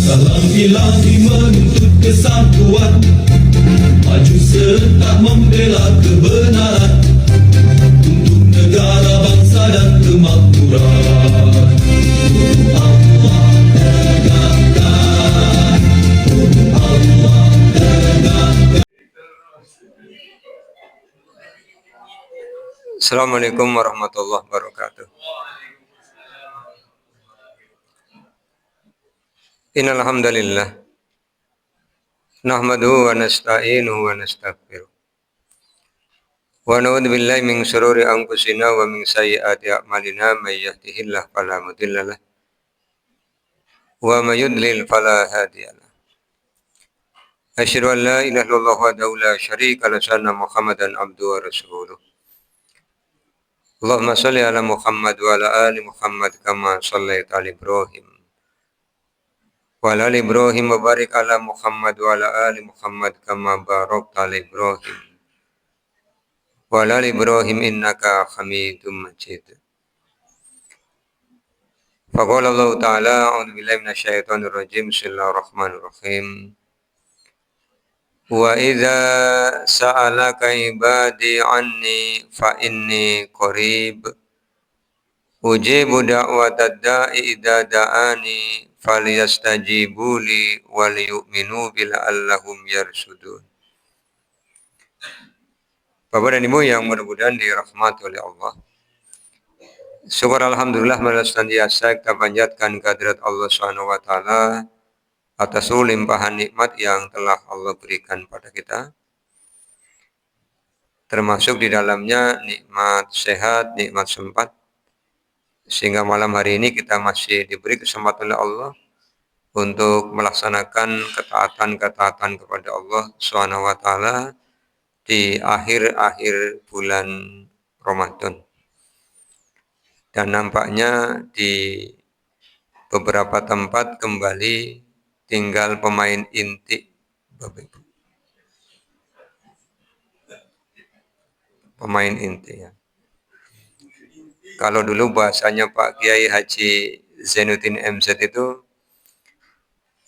Salam ilahi menuntut kesatuan, maju serta membela kebenaran untuk negara, bangsa dan kemakmuran. Allah tegakkan, Allah tegakkan. Assalamualaikum warahmatullahi wabarakatuh. Innal hamdalillah nahmaduhu wa nasta'inuhu wa nastaghfiruh wa na'udzu billahi min shururi anfusina wa min sayyiati a'malina may yahdihillahu fala mudhillalah wa may yudlil fala hadiyalah. Asyhadu an la ilaha illallah wahdahu la syarika lahu wa anna Muhammadan abduhu wa rasuluh. Allahumma shalli ala Muhammad wa ala ali Muhammad kama shallaita ala Ibrahim wa ala ali Ibrahim wa barik ala Muhammad wa ala ali Muhammad kama barakta ala Ibrahim wa ala ali Ibrahim innaka Hamidum Majid. Faqala Allah Ta'ala a'udzu billahi minasyaitonir rajim. Bismillahirrahmanirrahim. Wa idza sa'alaka ibadi anni fa inni qarib ujibu da'watad da'i idza da'ani falyastajibu li wal yu'minu bil allahum yarsudun. Bapak dan Ibu yang mudah-mudahan dirahmati oleh Allah. Syukur alhamdulillah senantiasa kita panjatkan kehadirat Allah Subhanahu wa taala atas limpahan nikmat yang telah Allah berikan pada kita. Termasuk di dalamnya nikmat sehat, nikmat sempat. Sehingga malam hari ini kita masih diberi kesempatan oleh Allah untuk melaksanakan ketaatan-ketaatan kepada Allah Subhanahu wa taala di akhir-akhir bulan Ramadan. Dan nampaknya di beberapa tempat kembali tinggal pemain inti, Bapak Ibu. Pemain inti ya. Kalau dulu bahasanya Pak Kiai Haji Zainuddin MZ itu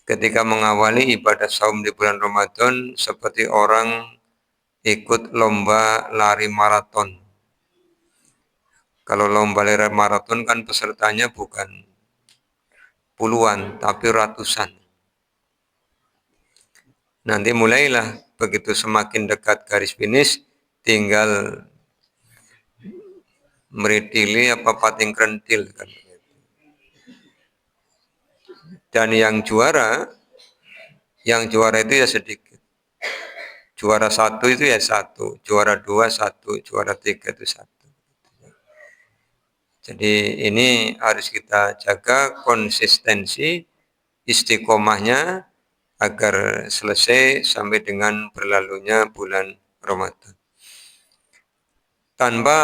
ketika mengawali ibadah saum di bulan Ramadan seperti orang ikut lomba lari maraton. Kalau lomba lari maraton kan pesertanya bukan puluhan tapi ratusan. Nanti mulailah begitu semakin dekat garis finish tinggal meritili apa pating krentil kan. Dan yang juara itu ya sedikit. Juara 1 itu ya 1, juara 2 1, juara 3 itu 1. Jadi ini harus kita jaga konsistensi istiqomahnya agar selesai sampai dengan berlalunya bulan Ramadan. Tanpa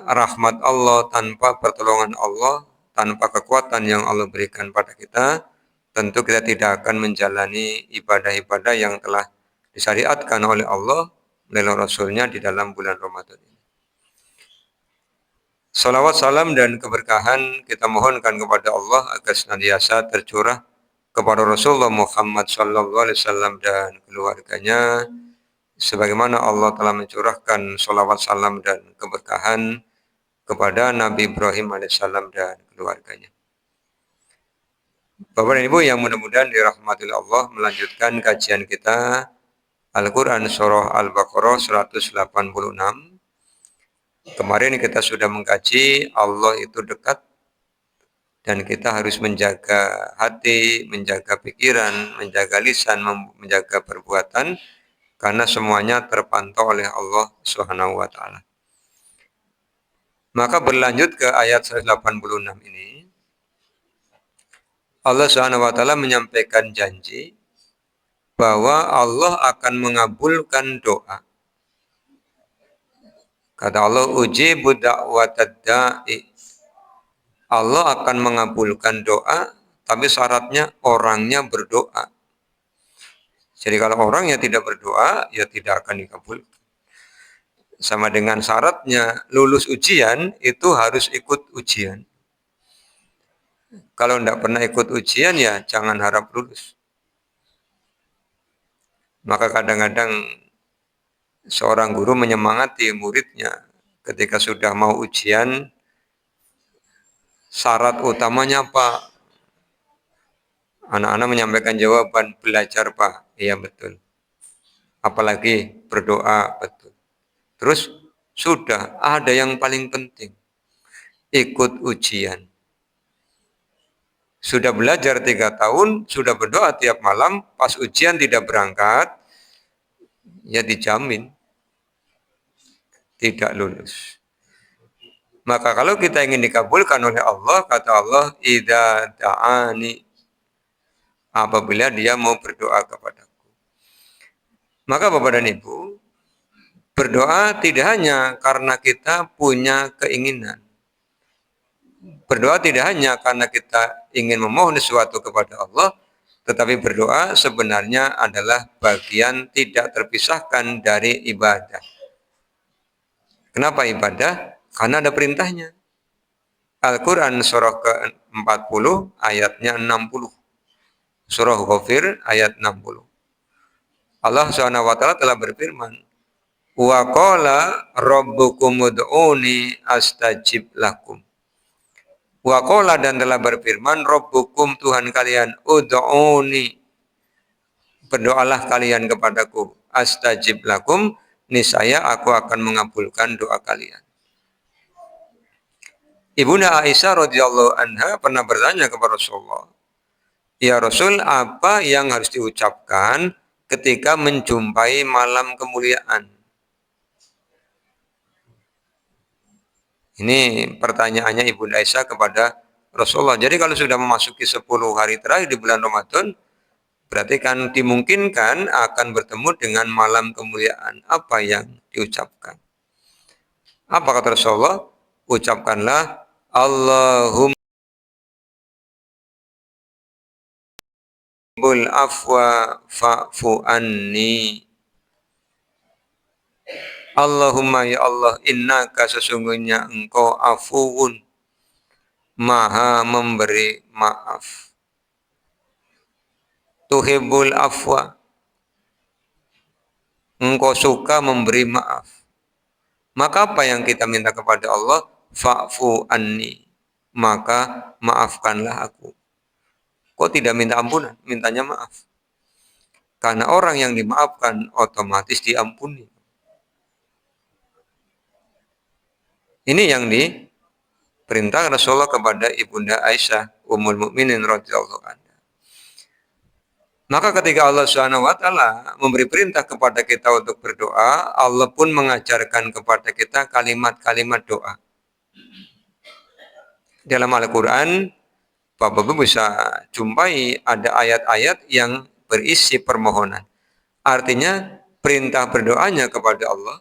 rahmat Allah, tanpa pertolongan Allah, tanpa kekuatan yang Allah berikan pada kita, tentu kita tidak akan menjalani ibadah-ibadah yang telah disyariatkan oleh Allah melalui Rasulnya di dalam bulan Ramadan ini. Salawat, salam, dan keberkahan kita mohonkan kepada Allah agar senantiasa tercurah kepada Rasulullah Muhammad SAW dan keluarganya, sebagaimana Allah telah mencurahkan salawat, salam, dan keberkahan kepada Nabi Ibrahim AS dan keluarganya. Bapak dan Ibu yang mudah-mudahan dirahmati Allah, melanjutkan kajian kita Al-Quran Surah Al-Baqarah 186. Kemarin kita sudah mengkaji Allah itu dekat dan kita harus menjaga hati, menjaga pikiran, menjaga lisan, menjaga perbuatan karena semuanya terpantau oleh Allah Subhanahu wa taala. Maka berlanjut ke ayat 186 ini, Allah Subhanahu wa taala menyampaikan janji bahwa Allah akan mengabulkan doa. Kata Allah, ujibu da'watad da'i. Allah akan mengabulkan doa tapi syaratnya orangnya berdoa. Jadi kalau orangnya tidak berdoa, ya tidak akan dikabulkan. Sama dengan syaratnya lulus ujian, itu harus ikut ujian. Kalau tidak pernah ikut ujian, ya jangan harap lulus. Maka kadang-kadang seorang guru menyemangati muridnya ketika sudah mau ujian, syarat utamanya apa? Anak-anak menyampaikan jawaban, belajar Pak. Iya betul. Apalagi berdoa, betul. Terus sudah ada yang paling penting, ikut ujian. Sudah belajar 3 tahun, sudah berdoa tiap malam, pas ujian tidak berangkat, ya dijamin tidak lulus. Maka kalau kita ingin dikabulkan oleh Allah, kata Allah, idza da'ani, apabila dia mau berdoa kepadaku. Maka Bapak dan Ibu, berdoa tidak hanya karena kita punya keinginan. Berdoa tidak hanya karena kita ingin memohon sesuatu kepada Allah, tetapi berdoa sebenarnya adalah bagian tidak terpisahkan dari ibadah. Kenapa ibadah? Karena ada perintahnya. Al-Quran surah ke-40 ayatnya 60. Surah Ghafir ayat 60. Allah SWT telah berfirman, wa qala rabbukum ud'uni astajib lakum. Wa qala, dan telah berfirman, rabbukum, Tuhan kalian, ud'uni, berdoalah kalian kepadaku, astajib lakum, niscaya aku akan mengabulkan doa kalian. Ibunda Aisyah radhiyallahu anha pernah bertanya kepada Rasulullah, ya Rasul, apa yang harus diucapkan ketika menjumpai malam kemuliaan? Ini pertanyaannya Ibunda Aisyah kepada Rasulullah. Jadi kalau sudah memasuki 10 hari terakhir di bulan Ramadan, berarti kan dimungkinkan akan bertemu dengan malam kemuliaan. Apa yang diucapkan? Apa kata Rasulullah? Ucapkanlah, Allahumma bul afwa fa'fu anni. Allahumma, ya Allah, innaka, sesungguhnya engkau afuun, maha memberi maaf. Tuhibul afwa, engkau suka memberi maaf. Maka apa yang kita minta kepada Allah? Fa'fu anni, maka maafkanlah aku. Kok tidak minta ampunan? Mintanya maaf. Karena orang yang dimaafkan otomatis diampuni. Ini yang diperintah Rasulullah kepada Ibunda Aisyah Ummul Mukminin radhiyallahu anha. Maka ketika Allah Subhanahu wa taala memberi perintah kepada kita untuk berdoa, Allah pun mengajarkan kepada kita kalimat-kalimat doa. Dalam Al-Qur'an, Bapak-Ibu bisa jumpai ada ayat-ayat yang berisi permohonan. Artinya perintah berdoanya kepada Allah,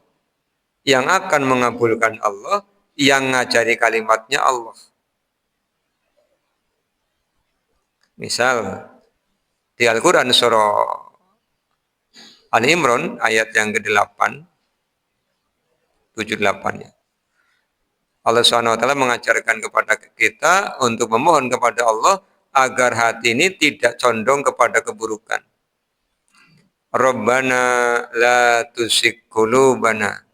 yang akan mengabulkan Allah, yang ngajari kalimatnya Allah. Misal di Al-Quran surah Ali Imran ayat yang ke-8, 78 ya. Allah SWT mengajarkan kepada kita untuk memohon kepada Allah agar hati ini tidak condong kepada keburukan. Rabbana la tuzigh qulubana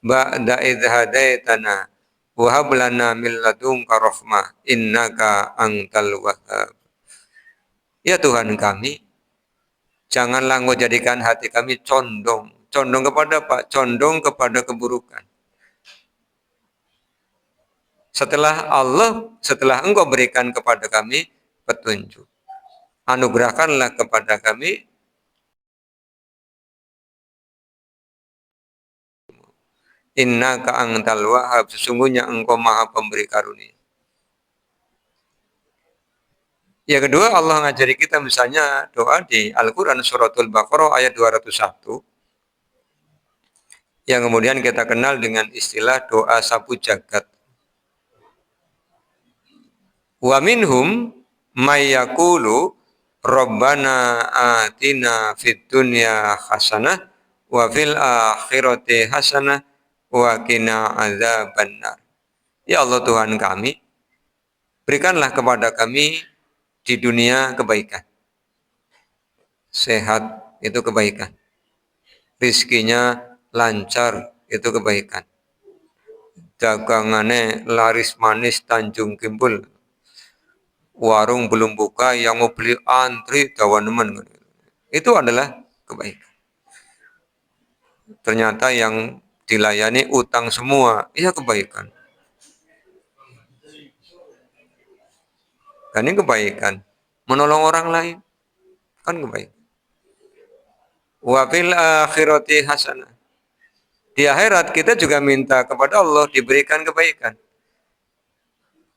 ba'da idh hadaitana wa hab lana min ladunka rahmah innaka antal wahhab. Ya Tuhan kami, janganlah Engkau jadikan hati kami condong. Condong kepada apa? Condong kepada keburukan. Setelah Engkau berikan kepada kami petunjuk, anugerahkanlah kepada kami innaka antal wahhab, sesungguhnya Engkau maha pemberi karunia. Yang kedua, Allah ngajari kita misalnya doa di Al-Quran suratul Baqarah ayat 201, yang kemudian kita kenal dengan istilah doa sapu jagat. Wa minhum Mayyakulu Rabbana atina fid dunya hasanah wa fil akhirati hasanah wa qina adzabannar. Ya Allah Tuhan kami, berikanlah kepada kami di dunia kebaikan. Sehat itu kebaikan. Rizkinya lancar itu kebaikan. Dagangannya laris manis Tanjung Kimpul. Warung belum buka yang mau beli antri dawanemen. Itu adalah kebaikan. Ternyata yang dilayani utang semua, iya kebaikan. Kan ini kebaikan. Menolong orang lain, kan kebaikan. Wa fil akhirati hasanah. Di akhirat kita juga minta kepada Allah diberikan kebaikan.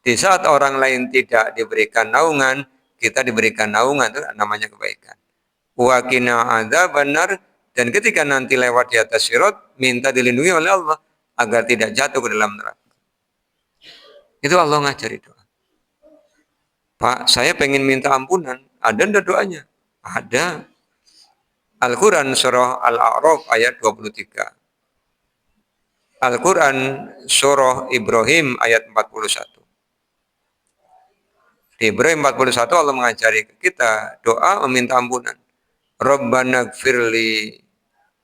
Di saat orang lain tidak diberikan naungan, kita diberikan naungan, itu namanya kebaikan. Wa qina adzabannar, dan ketika nanti lewat di atas sirat, minta dilindungi oleh Allah agar tidak jatuh ke dalam neraka. Itu Allah ngajari doa. Pak, saya pengen minta ampunan. Ada enggak doanya? Ada. Al-Quran surah Al-A'raf ayat 23. Al-Quran surah Ibrahim ayat 41. Di Ibrahim 41 Allah mengajari kita doa meminta ampunan. Rabbana gfirli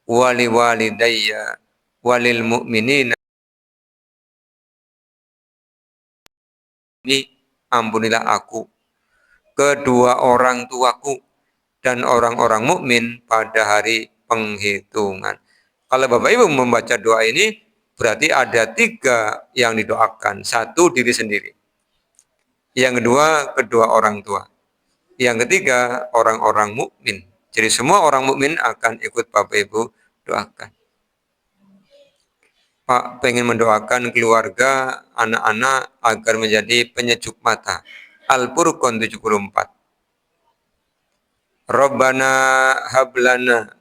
wali walidayya walil mu'minina. Ampunilah aku, kedua orang tuaku, dan orang-orang mukmin pada hari penghitungan. Kalau Bapak Ibu membaca doa ini, berarti ada 3 yang didoakan. 1, diri sendiri. Yang kedua, kedua orang tua. Yang ketiga, orang-orang mukmin. Jadi semua orang mukmin akan ikut Bapak Ibu doakan. Pak pengen mendoakan keluarga, anak-anak agar menjadi penyejuk mata. Al-Furqan 74. Rabbana hablana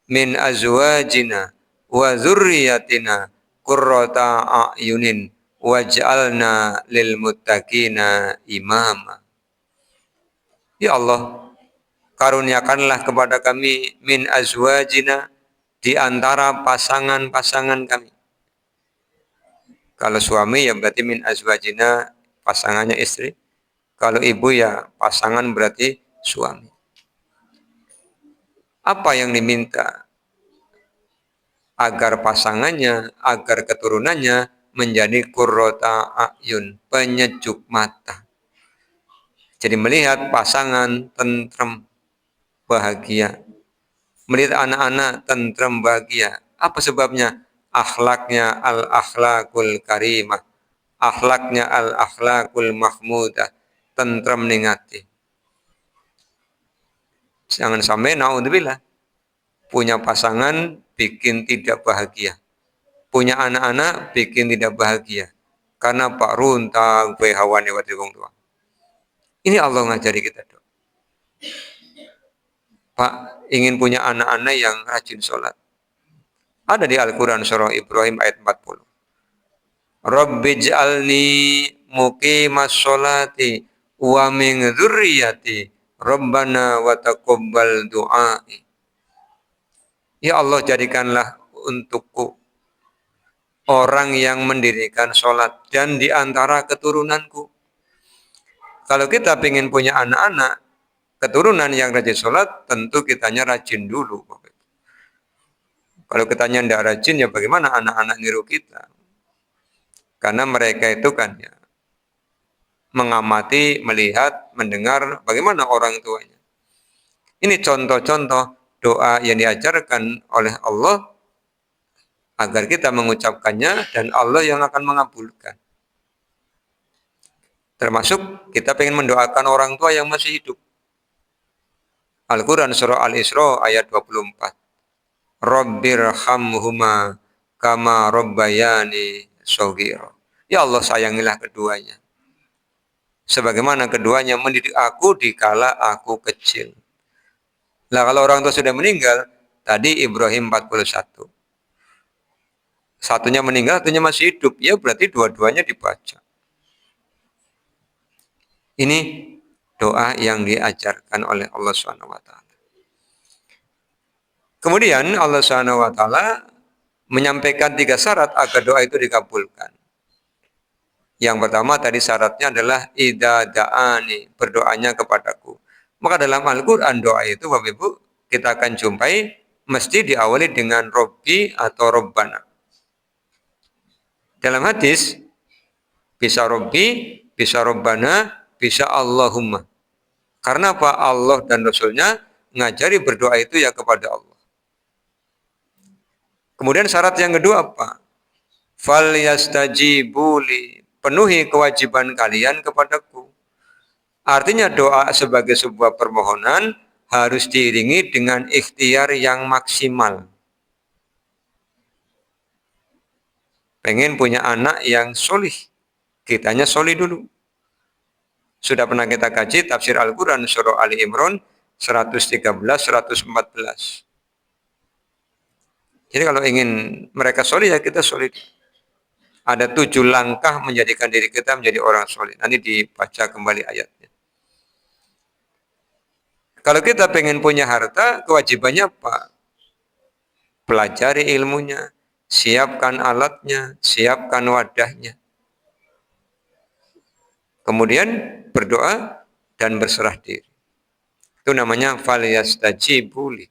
min azwajina wa dzurriyyatina qurrata a'yunin waj'alna lil muttaqina imama. Ya Allah, karuniakanlah kepada kami min azwajina, di antara pasangan-pasangan kami. Kalau suami ya berarti min azwajina, pasangannya istri. Kalau ibu ya pasangan berarti suami. Apa yang diminta? Agar pasangannya, agar keturunannya menjadi qurrata a'yun, penyejuk mata. Jadi melihat pasangan tentrem, bahagia. Melihat anak-anak tentrem, bahagia. Apa sebabnya? Akhlaknya al-akhlakul karimah. Akhlaknya al-akhlakul mahmudah. Tentrem ningati. Jangan sampai naudzubillah punya pasangan bikin tidak bahagia. Punya anak-anak bikin tidak bahagia. Karena Pak runtang hawane wati wong tua. Ini Allah ngajari kita, Dok. Pak ingin punya anak-anak yang rajin sholat. Ada di Al-Quran surah Ibrahim ayat 40. Rabbij'alni muqimas sholati wa min dzurriyyati Rabbana wa taqabbal du'ai. Ya Allah, jadikanlah untukku orang yang mendirikan sholat dan di antara keturunanku. Kalau kita ingin punya anak-anak, keturunan yang rajin sholat, tentu kitanya rajin dulu. Kalau kitanya tidak rajin, ya bagaimana anak-anak niru kita? Karena mereka itu kan ya mengamati, melihat, mendengar bagaimana orang tuanya. Ini contoh-contoh doa yang diajarkan oleh Allah agar kita mengucapkannya dan Allah yang akan mengabulkan. Termasuk kita ingin mendoakan orang tua yang masih hidup. Al-Quran surah Al-Isra ayat 24. Rabbirhamhuma kama rabbayani shaghira. Ya Allah, sayangilah keduanya. Sebagaimana keduanya mendidik aku dikala aku kecil. Nah, kalau orang tua sudah meninggal, tadi Ibrahim 41. Satunya meninggal, satunya masih hidup. Ya berarti dua-duanya dibaca. Ini doa yang diajarkan oleh Allah Subhanahu wa taala. Kemudian Allah Subhanahu wa taala menyampaikan 3 syarat agar doa itu dikabulkan. Yang pertama tadi syaratnya adalah idza da'ani, berdoanya kepadaku. Maka dalam Al-Qur'an doa itu Bapak Ibu kita akan jumpai mesti diawali dengan Robbi atau Robbana. Dalam hadis bisa Robbi, bisa Robbana, bisa Allahumma. Karena apa? Allah dan Rasulnya ngajari berdoa itu ya kepada Allah. Kemudian syarat yang kedua apa? Falyastajibuli, penuhi kewajiban kalian kepadaku. Artinya doa sebagai sebuah permohonan harus diiringi dengan ikhtiar yang maksimal. Pengen punya anak yang solih, kitanya solih dulu. Sudah pernah kita kaji tafsir Al-Quran surah Ali Imran 113-114. Jadi kalau ingin mereka solih ya kita solih. Ada 7 langkah menjadikan diri kita menjadi orang solih. Nanti dibaca kembali ayatnya. Kalau kita pengen punya harta, kewajibannya apa? Pelajari ilmunya, siapkan alatnya, siapkan wadahnya. Kemudian berdoa dan berserah diri. Itu namanya falyastajibuli.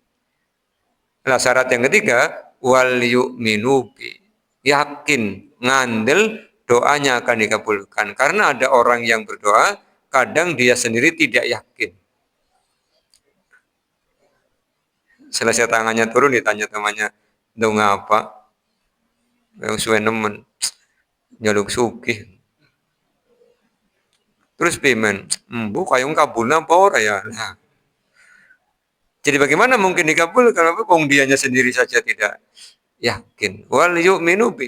Nah, syarat yang ketiga, wal yu'minu bi. Yakin, ngandel doanya akan dikabulkan. Karena ada orang yang berdoa, kadang dia sendiri tidak yakin. Selesai tangannya turun, ditanya temannya, dong apa? Yang suwe nemen, nyaluk sugih. Terus pimen, bu kayung kabulna apa ora ya? Nah. Jadi bagaimana mungkin dikabul kalau dianya sendiri saja tidak yakin. Wal yu'minu bi.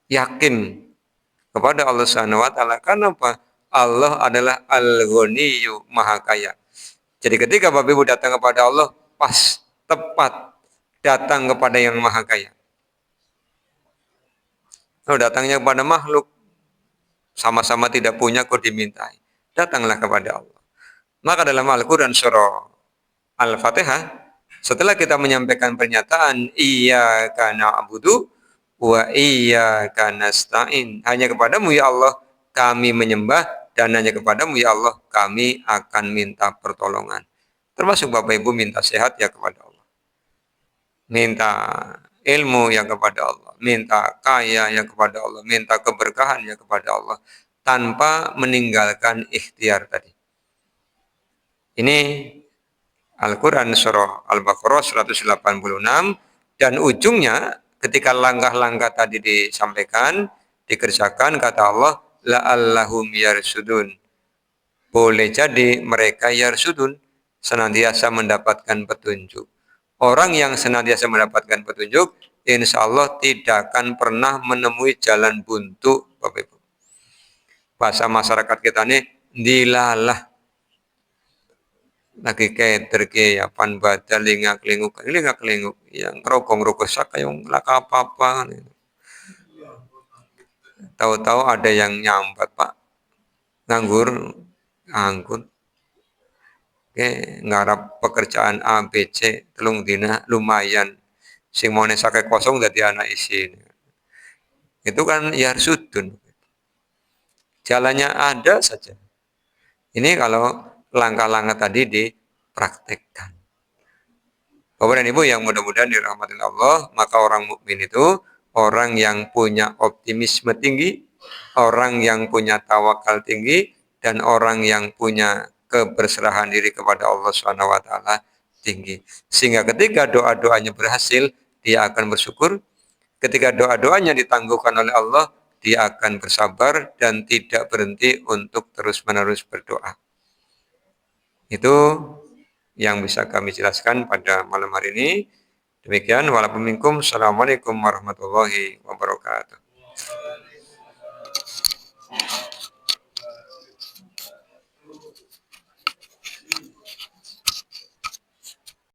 Yakin kepada Allah Subhanahu wa taala. Karena apa? Allah adalah Al-Ghaniyyu, Maha Kaya. Jadi ketika Bapak Ibu datang kepada Allah, pas, tepat datang kepada yang Maha Kaya. Kalau datangnya kepada makhluk, sama-sama tidak punya kok dimintai. Datanglah kepada Allah. Maka dalam Al-Quran surah Al-Fatihah, setelah kita menyampaikan pernyataan iyyaka na'budu wa iyyaka nasta'in, hanya kepadamu ya Allah kami menyembah dan hanya kepadamu ya Allah kami akan minta pertolongan. Termasuk Bapak Ibu minta sehat ya kepada Allah. Minta ilmu ya kepada Allah, minta kaya ya kepada Allah, minta keberkahan ya kepada Allah tanpa meninggalkan ikhtiar tadi. Ini Al-Quran surah Al-Baqarah 186 dan ujungnya ketika langkah-langkah tadi disampaikan, dikerjakan kata Allah la'allahum yarsudun. Boleh jadi mereka yarsudun, senantiasa mendapatkan petunjuk. Orang yang senantiasa mendapatkan petunjuk, insya Allah tidak akan pernah menemui jalan buntu, Bapak Ibu. Bahasa masyarakat kita ini, dilalah. Lagi keder ke ya pan baca lingak linguk yang rokok sak yang laka apa tahu-tahu ada yang nyambat Pak nganggur angkut ngarap pekerjaan A B C telung dina lumayan sing mau nesake kosong dadi anak isin itu kan ya sudun jalannya ada saja ini kalau langkah-langkah tadi dipraktekkan. Bapak dan Ibu yang mudah-mudahan dirahmati Allah, maka orang mukmin itu orang yang punya optimisme tinggi, orang yang punya tawakal tinggi, dan orang yang punya keberserahan diri kepada Allah Subhanahu wa taala tinggi. Sehingga ketika doa-doanya berhasil, dia akan bersyukur. Ketika doa-doanya ditangguhkan oleh Allah, dia akan bersabar dan tidak berhenti untuk terus-menerus berdoa. Itu yang bisa kami jelaskan pada malam hari ini. Demikian, walaupun minkum, assalamualaikum warahmatullahi wabarakatuh.